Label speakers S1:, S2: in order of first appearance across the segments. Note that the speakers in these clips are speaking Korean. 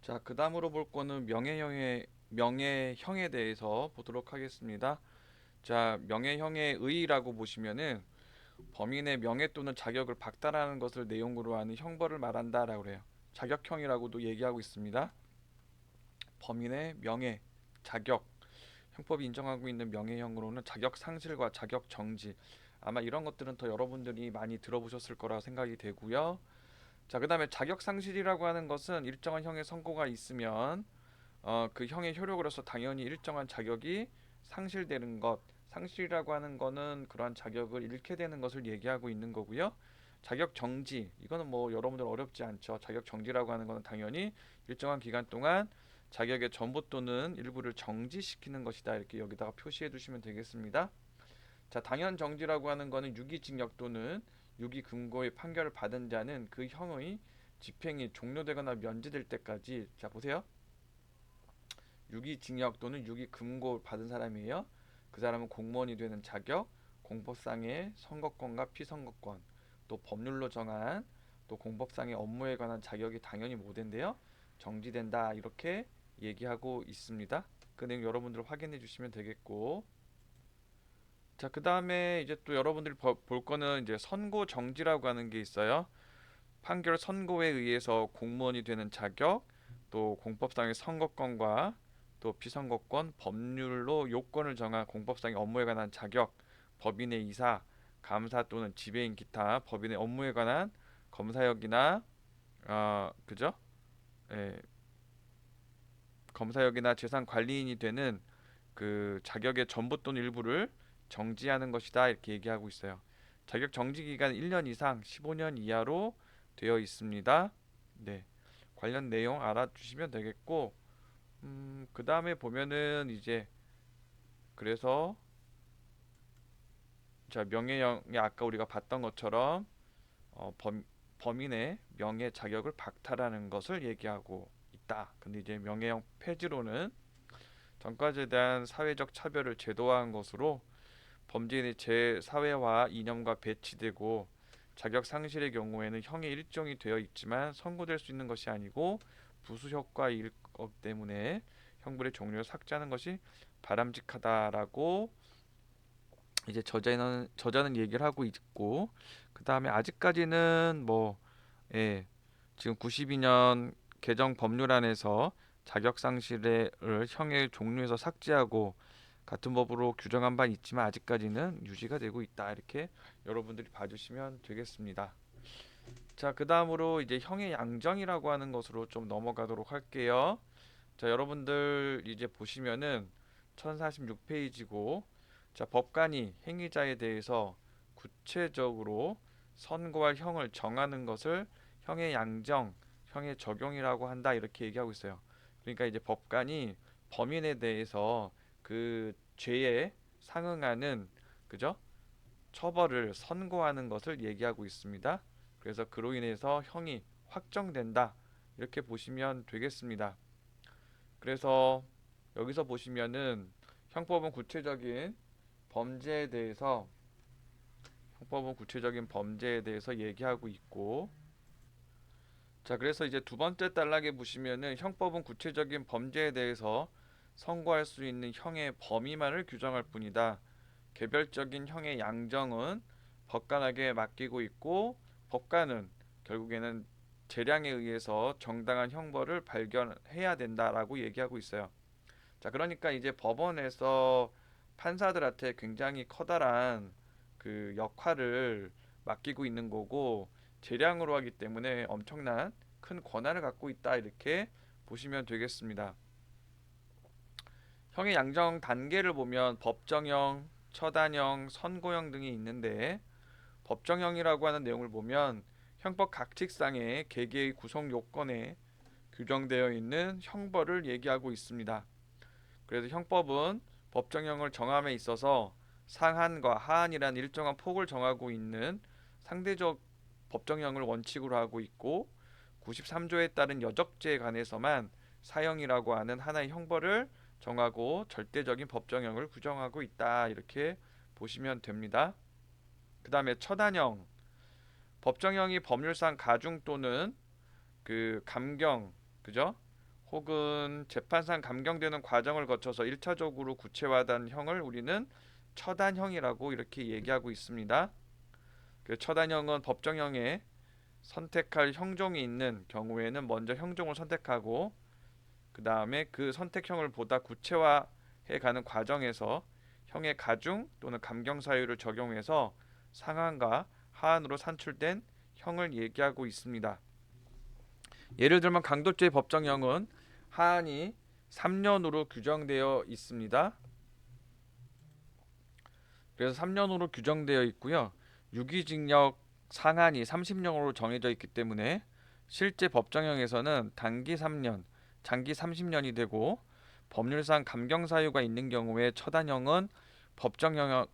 S1: 자, 그 다음으로 볼 거는 명예형에 대해서 보도록 하겠습니다. 자, 명예형의 의의라고 보시면은 범인의 명예 또는 자격을 박탈하는 것을 내용으로 하는 형벌을 말한다라고 그래요. 자격형이라고도 얘기하고 있습니다. 범인의 명예, 자격, 형법이 인정하고 있는 명예형으로는 자격 상실과 자격 정지. 아마 이런 것들은 더 여러분들이 많이 들어보셨을 거라 생각이 되고요. 자, 그다음에 자격 상실이라고 하는 것은 일정한 형의 선고가 있으면 그 형의 효력으로서 당연히 일정한 자격이 상실되는 것, 상실이라고 하는 거는 그러한 자격을 잃게 되는 것을 얘기하고 있는 거고요. 자격 정지, 이거는 뭐 여러분들 어렵지 않죠. 자격 정지라고 하는 거는 당연히 일정한 기간 동안 자격의 전부 또는 일부를 정지시키는 것이다. 이렇게 여기다가 표시해 두시면 되겠습니다. 자, 당연 정지라고 하는 거는 유기징역 또는 유기금고의 판결을 받은 자는 그 형의 집행이 종료되거나 면제될 때까지, 자 보세요. 유기징역 또는 유기금고 받은 사람이에요. 그 사람은 공무원이 되는 자격, 공법상의 선거권과 피선거권, 또 법률로 정한 또 공법상의 업무에 관한 자격이 당연히 모된데요. 정지된다 이렇게 얘기하고 있습니다. 그 내용 여러분들 확인해 주시면 되겠고, 자, 그 다음에 이제 또 여러분들이 볼 거는 이제 선고 정지라고 하는 게 있어요. 판결 선고에 의해서 공무원이 되는 자격, 또 공법상의 선거권과 또 피선거권, 법률로 요건을 정한 공법상의 업무에 관한 자격, 법인의 이사, 감사 또는 지배인 기타 법인의 업무에 관한 검사역이나 그죠? 예, 검사역이나 재산 관리인이 되는 그 자격의 전부 또는 일부를 정지하는 것이다 이렇게 얘기하고 있어요. 자격 정지 기간 1년 이상 15년 이하로 되어 있습니다. 네. 관련 내용 알아주시면 되겠고, 그 다음에 보면은 이제 그래서 자, 명예형이 아까 우리가 봤던 것처럼 어, 범, 범인의 명예 자격을 박탈하는 것을 얘기하고 있다. 근데 이제 명예형 폐지로는 전과자에 대한 사회적 차별을 제도화한 것으로 범죄인의 재사회화 이념과 배치되고 자격 상실의 경우에는 형의 일종이 되어 있지만 선고될 수 있는 것이 아니고 부수 효과일 것 때문에 형벌의 종류를 삭제하는 것이 바람직하다라고 이제 저자는 얘기를 하고 있고, 그 다음에 아직까지는 뭐 예, 지금 92년 개정 법률안에서 자격 상실을 형의 종류에서 삭제하고 같은 법으로 규정한 바 있지만 아직까지는 유지가 되고 있다. 이렇게 여러분들이 봐주시면 되겠습니다. 자, 그 다음으로 이제 형의 양정이라고 하는 것으로 좀 넘어가도록 할게요. 자, 여러분들 이제 보시면은 1046페이지고, 자, 법관이 행위자에 대해서 구체적으로 선고할 형을 정하는 것을 형의 양정, 형의 적용이라고 한다 이렇게 얘기하고 있어요. 그러니까 이제 법관이 범인에 대해서 그 죄에 상응하는, 그죠? 처벌을 선고하는 것을 얘기하고 있습니다. 그래서 그로 인해서 형이 확정된다 이렇게 보시면 되겠습니다. 그래서 여기서 보시면은 형법은 구체적인 범죄에 대해서 형법은 구체적인 범죄에 대해서 얘기하고 있고, 자, 그래서 이제 두 번째 단락에 보시면은 형법은 구체적인 범죄에 대해서 선고할 수 있는 형의 범위만을 규정할 뿐이다. 개별적인 형의 양정은 법관에게 맡기고 있고, 법관은 결국에는 재량에 의해서 정당한 형벌을 발견해야 된다라고 얘기하고 있어요. 자, 그러니까 이제 법원에서 판사들한테 굉장히 커다란 그 역할을 맡기고 있는 거고, 재량으로 하기 때문에 엄청난 큰 권한을 갖고 있다 이렇게 보시면 되겠습니다. 형의 양정 단계를 보면 법정형, 처단형, 선고형 등이 있는데, 법정형이라고 하는 내용을 보면 형법 각칙상의 개개의 구성 요건에 규정되어 있는 형벌을 얘기하고 있습니다. 그래서 형법은 법정형을 정함에 있어서 상한과 하한이란 일정한 폭을 정하고 있는 상대적 법정형을 원칙으로 하고 있고, 93조에 따른 여적죄에 관해서만 사형이라고 하는 하나의 형벌을 정하고 절대적인 법정형을 규정하고 있다 이렇게 보시면 됩니다. 그 다음에 처단형, 법정형이 법률상 가중 또는 그 감경, 그죠? 혹은 재판상 감경되는 과정을 거쳐서 1차적으로 구체화된 형을 우리는 처단형이라고 이렇게 얘기하고 있습니다. 그 처단형은 법정형에 선택할 형종이 있는 경우에는 먼저 형종을 선택하고 그 다음에 그 선택형을 보다 구체화해 가는 과정에서 형의 가중 또는 감경 사유를 적용해서 상한과 하한으로 산출된 형을 얘기하고 있습니다. 예를 들면 강도죄의 법정형은 하한이 3년으로 규정되어 있습니다. 그래서 3년으로 규정되어 있고요. 유기징역 상한이 30년으로 정해져 있기 때문에 실제 법정형에서는 단기 3년, 장기 30년이 되고 법률상 감경 사유가 있는 경우에 처단형은 법정형의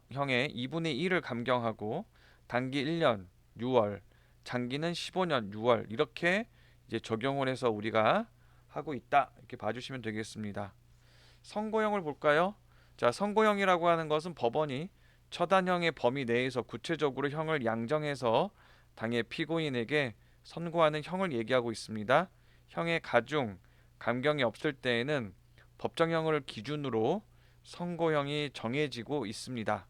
S1: 2분의 1을 감경하고 단기 1년 6월, 장기는 15년 6월 이렇게 이제 적용을 해서 우리가 하고 있다. 이렇게 봐주시면 되겠습니다. 선고형을 볼까요? 자, 선고형이라고 하는 것은 법원이 처단형의 범위 내에서 구체적으로 형을 양정해서 당해 피고인에게 선고하는 형을 얘기하고 있습니다. 형의 가중, 감경이 없을 때에는 법정형을 기준으로 선고형이 정해지고 있습니다.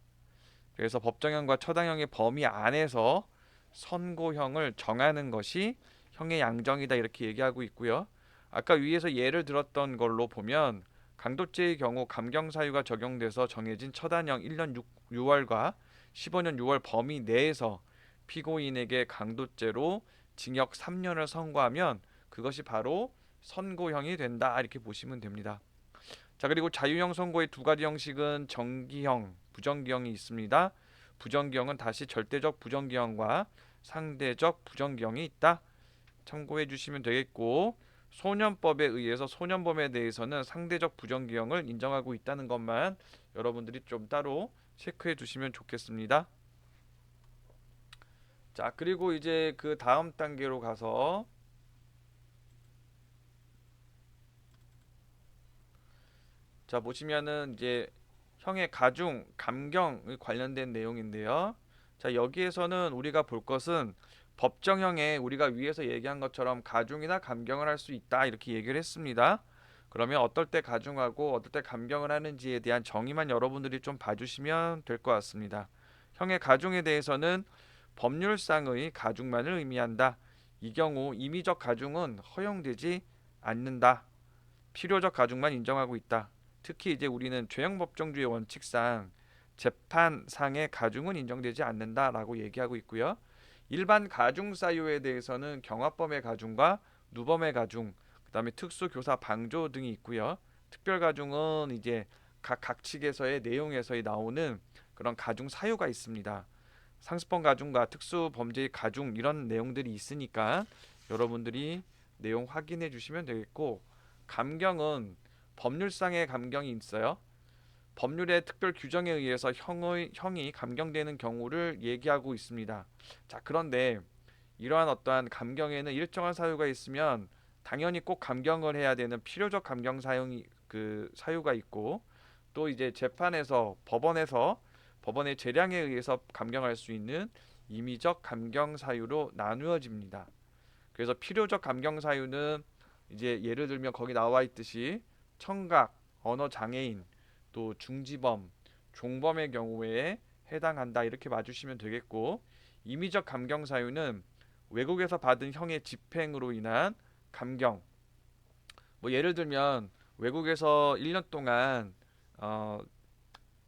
S1: 그래서 법정형과 처단형의 범위 안에서 선고형을 정하는 것이 형의 양정이다 이렇게 얘기하고 있고요. 아까 위에서 예를 들었던 걸로 보면 강도죄의 경우 감경 사유가 적용돼서 정해진 처단형 1년 6월과 15년 6월 범위 내에서 피고인에게 강도죄로 징역 3년을 선고하면 그것이 바로 선고형이 된다 이렇게 보시면 됩니다. 자, 그리고 자유형 선고의 두 가지 형식은 정기형, 부정기형이 있습니다. 부정기형은 다시 절대적 부정기형과 상대적 부정기형이 있다. 참고해 주시면 되겠고 소년법에 의해서 소년범에 대해서는 상대적 부정기형을 인정하고 있다는 것만 여러분들이 좀 따로 체크해 주시면 좋겠습니다. 자, 그리고 이제 그 다음 단계로 가서 자 보시면은 이제 형의 가중, 감경에 관련된 내용인데요. 자, 여기에서는 우리가 볼 것은 법정형에 우리가 위에서 얘기한 것처럼 가중이나 감경을 할 수 있다 이렇게 얘기를 했습니다. 그러면 어떨 때 가중하고 어떨 때 감경을 하는지에 대한 정의만 여러분들이 좀 봐주시면 될 것 같습니다. 형의 가중에 대해서는 법률상의 가중만을 의미한다. 이 경우 임의적 가중은 허용되지 않는다. 필요적 가중만 인정하고 있다. 특히 이제 우리는 죄형법정주의 원칙상 재판상의 가중은 인정되지 않는다라고 얘기하고 있고요. 일반 가중 사유에 대해서는 경화범의 가중과 누범의 가중, 그다음에 특수교사 방조 등이 있고요. 특별 가중은 이제 각 각칙에서의 내용에서 나오는 그런 가중 사유가 있습니다. 상습범 가중과 특수범죄의 가중 이런 내용들이 있으니까 여러분들이 내용 확인해 주시면 되겠고 감경은 법률상의 감경이 있어요. 법률의 특별 규정에 의해서 형이 감경되는 경우를 얘기하고 있습니다. 자, 그런데 이러한 어떠한 감경에는 일정한 사유가 있으면 당연히 꼭 감경을 해야 되는 필요적 감경 사용이 그 사유가 있고 또 이제 재판에서 법원의 재량에 의해서 감경할 수 있는 임의적 감경 사유로 나누어집니다. 그래서 필요적 감경 사유는 이제 예를 들면 거기 나와 있듯이 청각, 언어 장애인, 또 중지범, 종범의 경우에 해당한다 이렇게 봐주시면 되겠고 임의적 감경 사유는 외국에서 받은 형의 집행으로 인한 감경. 뭐 예를 들면 외국에서 1년 동안 어,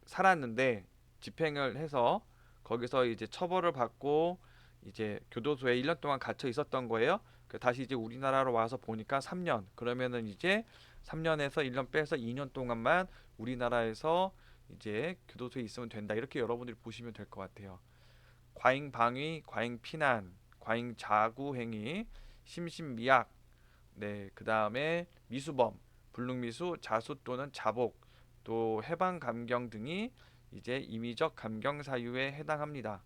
S1: 살았는데 집행을 해서 거기서 이제 처벌을 받고 이제 교도소에 1년 동안 갇혀 있었던 거예요. 다시 이제 우리나라로 와서 보니까 3년. 그러면은 이제 3년에서 1년 빼서 2년 동안만 우리나라에서 이제 교도소에 있으면 된다. 이렇게 여러분들이 보시면 될 것 같아요. 과잉 방위, 과잉 피난, 과잉 자구 행위, 심신미약, 네, 그다음에 미수범, 불능미수, 자수 또는 자복, 또 해방 감경 등이 이제 임의적 감경 사유에 해당합니다.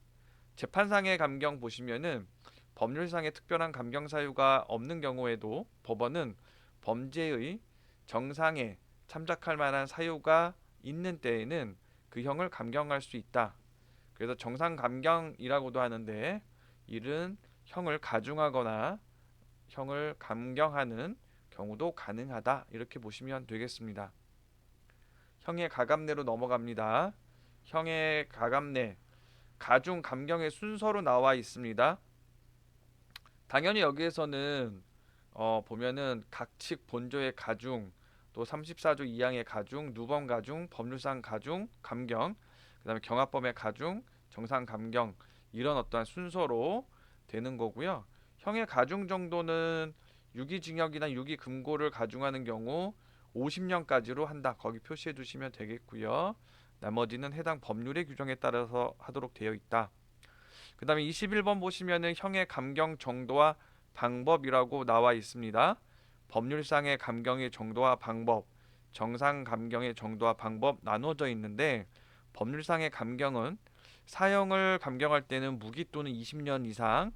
S1: 재판상의 감경 보시면은 법률상의 특별한 감경 사유가 없는 경우에도 법원은 범죄의 정상에 참작할 만한 사유가 있는 때에는 그 형을 감경할 수 있다. 그래서 정상 감경이라고도 하는데 이는 형을 가중하거나 형을 감경하는 경우도 가능하다. 이렇게 보시면 되겠습니다. 형의 가감내로 넘어갑니다. 형의 가감내, 가중, 감경의 순서로 나와 있습니다. 당연히 여기에서는 보면은 각칙 본조의 가중, 또 34조 2항의 가중, 누범 가중, 법률상 가중, 감경, 그다음에 경합범의 가중, 정상 감경 이런 어떠한 순서로 되는 거고요. 형의 가중 정도는 유기징역이나 유기금고를 가중하는 경우 50년까지로 한다. 거기 표시해 두시면 되겠고요. 나머지는 해당 법률의 규정에 따라서 하도록 되어 있다. 그 다음에 21번 보시면은 형의 감경 정도와 방법이라고 나와 있습니다. 법률상의 감경의 정도와 방법, 정상 감경의 정도와 방법 나눠져 있는데, 법률상의 감경은 사형을 감경할 때는 무기 또는 20년 이상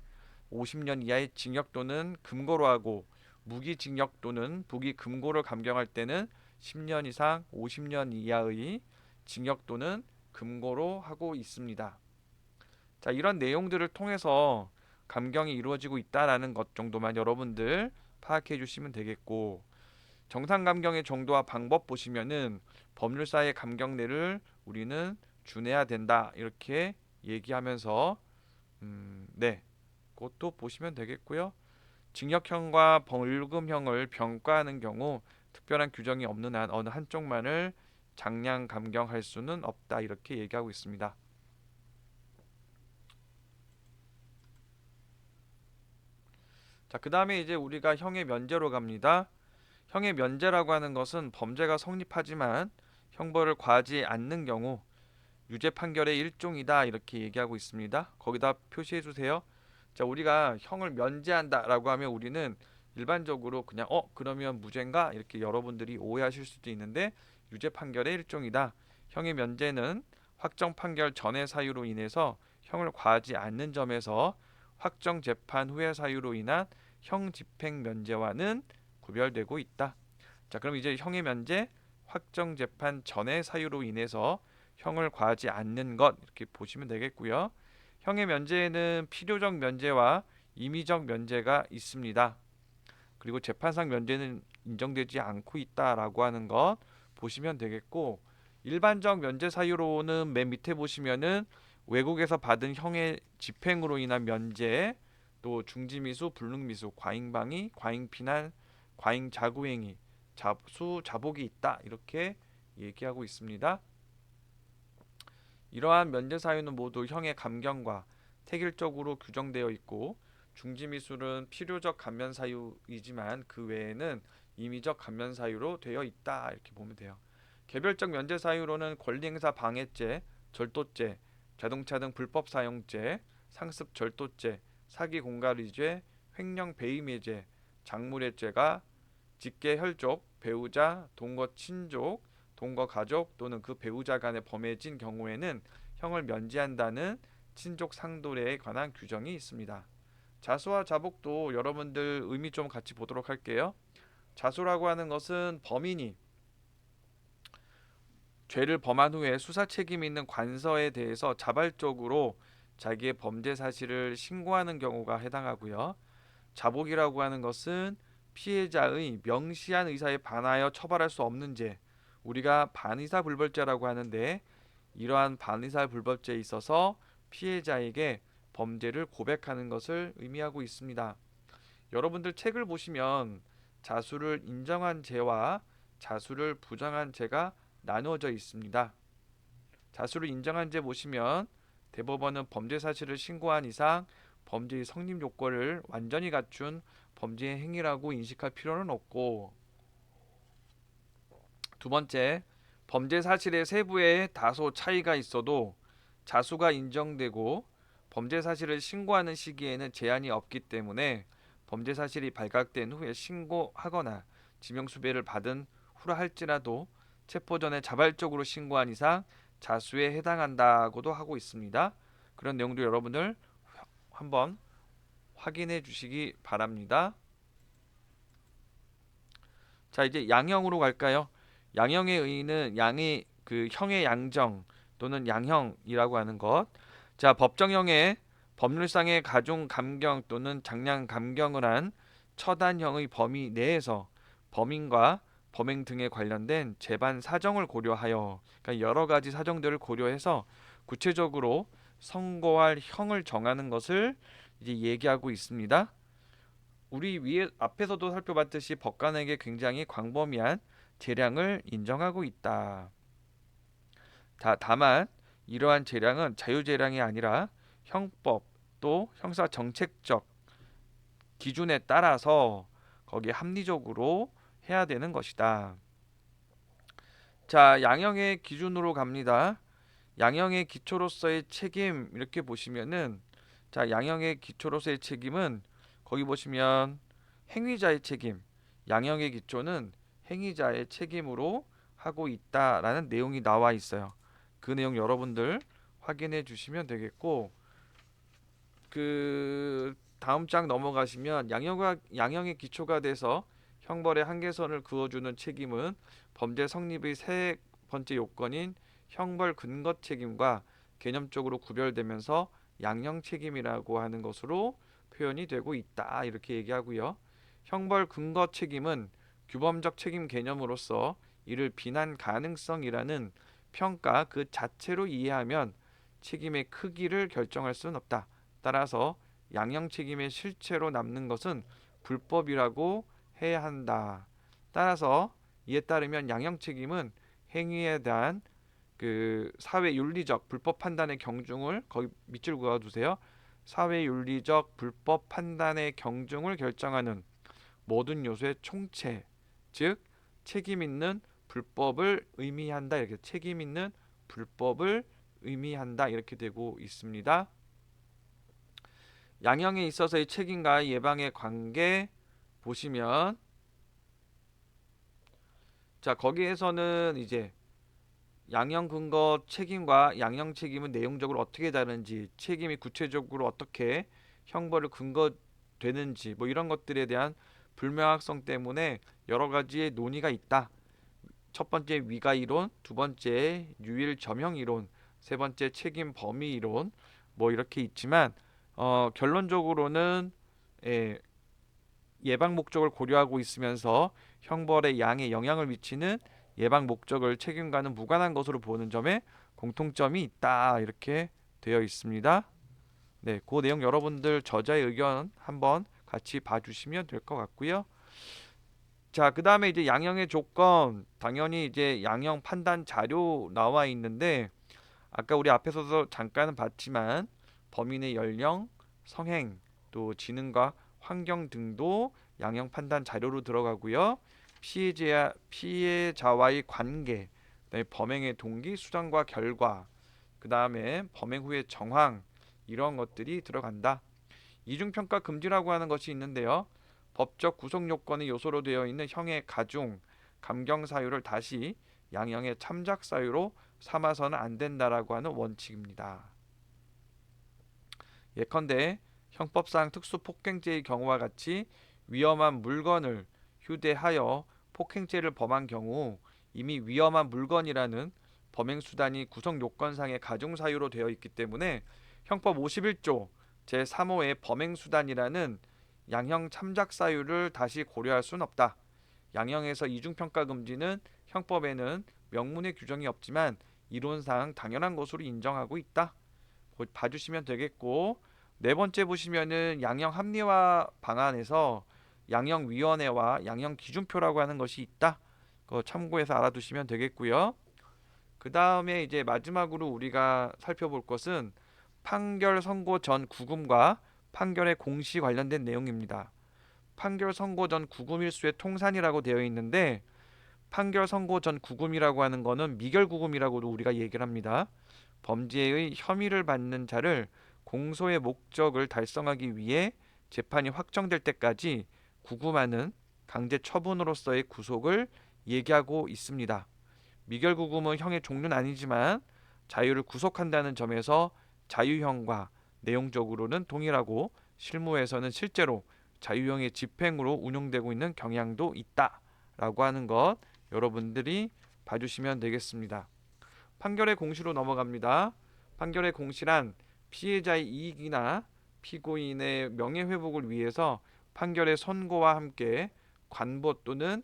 S1: 50년 이하의 징역 또는 금고로 하고, 무기징역 또는 무기금고를 감경할 때는 10년 이상 50년 이하의 징역 또는 금고로 하고 있습니다. 자, 이런 내용들을 통해서 감경이 이루어지고 있다라는 것 정도만 여러분들 파악해 주시면 되겠고, 정상 감경의 정도와 방법 보시면은 법률사의 감경례를 우리는 준해야 된다 이렇게 얘기하면서 네, 그것도 보시면 되겠고요. 징역형과 벌금형을 병가하는 경우 특별한 규정이 없는 한 어느 한쪽만을 장량 감경할 수는 없다 이렇게 얘기하고 있습니다. 자, 그 다음에 이제 우리가 형의 면제로 갑니다. 형의 면제라고 하는 것은 범죄가 성립하지만 형벌을 과하지 않는 경우 유죄 판결의 일종이다 이렇게 얘기하고 있습니다. 거기다 표시해 주세요. 자, 우리가 형을 면제한다라고 하면 우리는 일반적으로 그냥 그러면 무죄인가 이렇게 여러분들이 오해하실 수도 있는데, 유죄 판결의 일종이다. 형의 면제는 확정 판결 전의 사유로 인해서 형을 과하지 않는 점에서 확정 재판 후의 사유로 인한 형 집행 면제와는 구별되고 있다. 자, 그럼 이제 형의 면제, 확정 재판 전의 사유로 인해서 형을 과하지 않는 것 이렇게 보시면 되겠고요. 형의 면제에는 필요적 면제와 임의적 면제가 있습니다. 그리고 재판상 면제는 인정되지 않고 있다라고 하는 것 보시면 되겠고, 일반적 면제 사유로는 맨 밑에 보시면은 외국에서 받은 형의 집행으로 인한 면제, 또 중지미수, 불능미수, 과잉방위, 과잉피난, 과잉자구행위, 자수, 자복이 있다 이렇게 얘기하고 있습니다. 이러한 면제 사유는 모두 형의 감경과 태길적으로 규정되어 있고, 중지미술은 필요적 감면 사유이지만 그 외에는 임의적 감면 사유로 되어 있다 이렇게 보면 돼요. 개별적 면제 사유로는 권리행사 방해죄, 절도죄, 자동차 등 불법 사용죄, 상습 절도죄, 사기 공갈의죄, 횡령 배임의죄, 장물의죄가 직계 혈족, 배우자, 동거 친족, 동거 가족 또는 그 배우자 간에 범해진 경우에는 형을 면제한다는 친족 상도례에 관한 규정이 있습니다. 자수와 자복도 여러분들 의미 좀 같이 보도록 할게요. 자수라고 하는 것은 범인이 죄를 범한 후에 수사 책임이 있는 관서에 대해서 자발적으로 자기의 범죄 사실을 신고하는 경우가 해당하고요. 자복이라고 하는 것은 피해자의 명시한 의사에 반하여 처벌할 수 없는 죄, 우리가 반의사 불벌죄라고 하는데, 이러한 반의사 불벌죄에 있어서 피해자에게 범죄를 고백하는 것을 의미하고 있습니다. 여러분들 책을 보시면 자수를 인정한 죄와 자수를 부정한 죄가 나누어져 있습니다. 자수를 인정한 죄 보시면 대법원은 범죄 사실을 신고한 이상 범죄의 성립 요건을 완전히 갖춘 범죄 행위라고 인식할 필요는 없고, 두 번째, 범죄 사실의 세부에 다소 차이가 있어도 자수가 인정되고 범죄 사실을 신고하는 시기에는 제한이 없기 때문에 범죄 사실이 발각된 후에 신고하거나 지명수배를 받은 후라 할지라도 체포 전에 자발적으로 신고한 이상 자수에 해당한다고도 하고 있습니다. 그런 내용도 여러분들 한번 확인해 주시기 바랍니다. 자, 이제 양형으로 갈까요? 양형의 의의는 양의 그 형의 양정 또는 양형이라고 하는 것. 자, 법정형의 법률상의 가중 감경 또는 장량 감경을 한 처단형의 범위 내에서 범인과 범행 등에 관련된 재반 사정을 고려하여, 그러니까 여러 가지 사정들을 고려해서 구체적으로 선고할 형을 정하는 것을 이제 얘기하고 있습니다. 우리 위에 앞에서도 살펴봤듯이 법관에게 굉장히 광범위한 재량을 인정하고 있다. 다만 이러한 재량은 자유재량이 아니라 형법 또 형사 정책적 기준에 따라서 거기에 합리적으로 해야 되는 것이다. 자, 양형의 기준으로 갑니다. 양형의 기초로서의 책임 이렇게 보시면은, 자, 양형의 기초로서의 책임은 거기 보시면 행위자의 책임, 양형의 기초는 행위자의 책임으로 하고 있다라는 내용이 나와 있어요. 그 내용 여러분들 확인해 주시면 되겠고, 그 다음 장 넘어가시면 양형의 기초가 돼서 형벌의 한계선을 그어주는 책임은 범죄 성립의 세 번째 요건인 형벌 근거 책임과 개념적으로 구별되면서 양형 책임이라고 하는 것으로 표현이 되고 있다 이렇게 얘기하고요. 형벌 근거 책임은 규범적 책임 개념으로서 이를 비난 가능성이라는 평가 그 자체로 이해하면 책임의 크기를 결정할 수는 없다. 따라서 양형 책임의 실체로 남는 것은 불법이라고 해야 한다. 따라서 이에 따르면 양형 책임은 행위에 대한 그 사회 윤리적 불법 판단의 경중을 거기 밑줄 그어두세요. 사회 윤리적 불법 판단의 경중을 결정하는 모든 요소의 총체, 즉 책임 있는 불법을 의미한다. 이렇게 책임 있는 불법을 의미한다. 이렇게 되고 있습니다. 양형에 있어서의 책임과 예방의 관계 보시면, 자, 거기에서는 이제 양형 근거 책임과 양형 책임은 내용적으로 어떻게 다른지, 책임이 구체적으로 어떻게 형벌을 근거되는지 뭐 이런 것들에 대한 불명확성 때문에 여러 가지의 논의가 있다. 첫 번째 위가 이론, 두 번째 유일 점형 이론, 세 번째 책임 범위 이론 뭐 이렇게 있지만 결론적으로는 예, 예방 목적을 고려하고 있으면서 형벌의 양에 영향을 미치는 예방 목적을 책임과는 무관한 것으로 보는 점에 공통점이 있다 이렇게 되어 있습니다. 네, 그 내용 여러분들 저자의 의견 한번 같이 봐주시면 될 것 같고요. 자, 그 다음에 이제 양형의 조건, 당연히 이제 양형 판단 자료 나와 있는데 아까 우리 앞에서도 잠깐은 봤지만 범인의 연령, 성행, 또 지능과 환경 등도 양형 판단 자료로 들어가고요. 피해자와의 관계, 그다음에 범행의 동기, 수단과 결과, 그 다음에 범행 후의 정황 이런 것들이 들어간다. 이중평가 금지라고 하는 것이 있는데요. 법적 구속 요건의 요소로 되어 있는 형의 가중, 감경 사유를 다시 양형의 참작 사유로 삼아서는 안 된다라고 하는 원칙입니다. 예컨대 형법상 특수폭행죄의 경우와 같이 위험한 물건을 휴대하여 폭행죄를 범한 경우 이미 위험한 물건이라는 범행수단이 구성요건상의 가중사유로 되어 있기 때문에 형법 51조 제3호의 범행수단이라는 양형 참작사유를 다시 고려할 수는 없다. 양형에서 이중평가 금지는 형법에는 명문의 규정이 없지만 이론상 당연한 것으로 인정하고 있다. 봐주시면 되겠고, 네 번째 보시면은 양형 합리화 방안에서 양형위원회와 양형기준표라고 하는 것이 있다. 그거 참고해서 알아두시면 되겠고요. 그 다음에 이제 마지막으로 우리가 살펴볼 것은 판결 선고 전 구금과 판결의 공시 관련된 내용입니다. 판결 선고 전 구금 일수의 통산이라고 되어 있는데 판결 선고 전 구금이라고 하는 거는 미결 구금이라고도 우리가 얘기를 합니다. 범죄의 혐의를 받는 자를 공소의 목적을 달성하기 위해 재판이 확정될 때까지 구금하는 강제 처분으로서의 구속을 얘기하고 있습니다. 미결구금은 형의 종류는 아니지만 자유를 구속한다는 점에서 자유형과 내용적으로는 동일하고 실무에서는 실제로 자유형의 집행으로 운용되고 있는 경향도 있다라고 하는 것 여러분들이 봐주시면 되겠습니다. 판결의 공시로 넘어갑니다. 판결의 공시란 피해자의 이익이나 피고인의 명예회복을 위해서 판결의 선고와 함께 관보 또는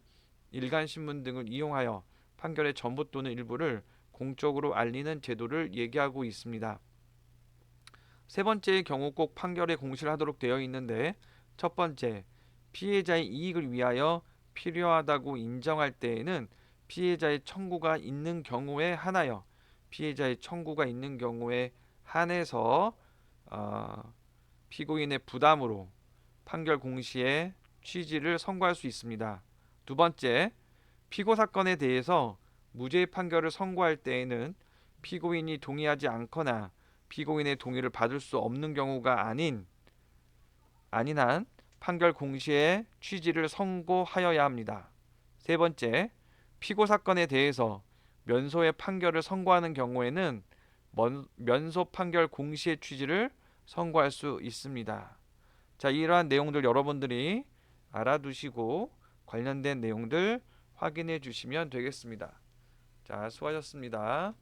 S1: 일간신문 등을 이용하여 판결의 전부 또는 일부를 공적으로 알리는 제도를 얘기하고 있습니다. 세 번째의 경우 꼭 판결에 공시를 하도록 되어 있는데, 첫 번째, 피해자의 이익을 위하여 필요하다고 인정할 때에는 피해자의 청구가 있는 경우에 한하여 피해자의 청구가 있는 경우에 한해서 피고인의 부담으로 판결 공시의 취지를 선고할 수 있습니다. 두 번째, 피고 사건에 대해서 무죄 판결을 선고할 때에는 피고인이 동의하지 않거나 피고인의 동의를 받을 수 없는 경우가 아닌 한 판결 공시의 취지를 선고하여야 합니다. 세 번째, 피고 사건에 대해서 면소의 판결을 선고하는 경우에는 면소 판결 공시의 취지를 선고할 수 있습니다. 자, 이러한 내용들 여러분들이 알아두시고 관련된 내용들 확인해 주시면 되겠습니다. 자, 수고하셨습니다.